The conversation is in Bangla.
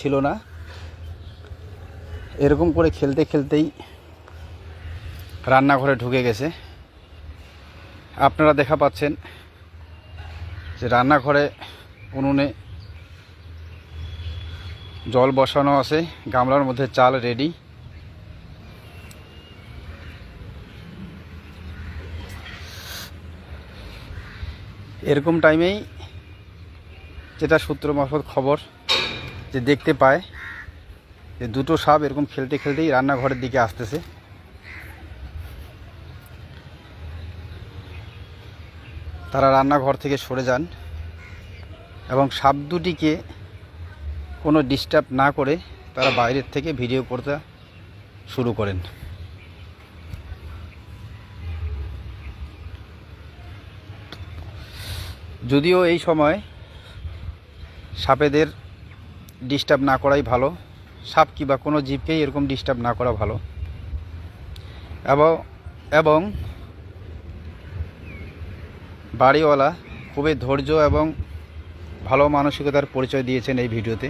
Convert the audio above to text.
ছিল না, এরকম করে খেলতে খেলতেই রান্নাঘরে ঢুকে গেছে। আপনারা দেখা পাচ্ছেন যে রান্নাঘরে উনুনে জল বসানো আছে, গামলার মধ্যে চাল রেডি। এরকম টাইমেই যেটা সূত্র মারফত খবর যে দেখতে পায় যে দুটো সাপ এরকম খেলতে খেলতেই রান্নাঘরের দিকে আসতেছে। তারা রান্নাঘর থেকে সরে যান এবং সাপ দুটিকে কোনো ডিস্টার্ব না করে তারা বাইরের থেকে ভিডিও করতে শুরু করেন। যদিও এই সময় সাপেদের ডিস্টার্ব না করাই ভালো, সাপ কিংবা কোনো জীবকেই এরকম ডিস্টার্ব না করা ভালো। এবং বাড়িওয়ালা খুবই ধৈর্য এবং ভালো মানসিকতার পরিচয় দিয়েছেন এই ভিডিওতে।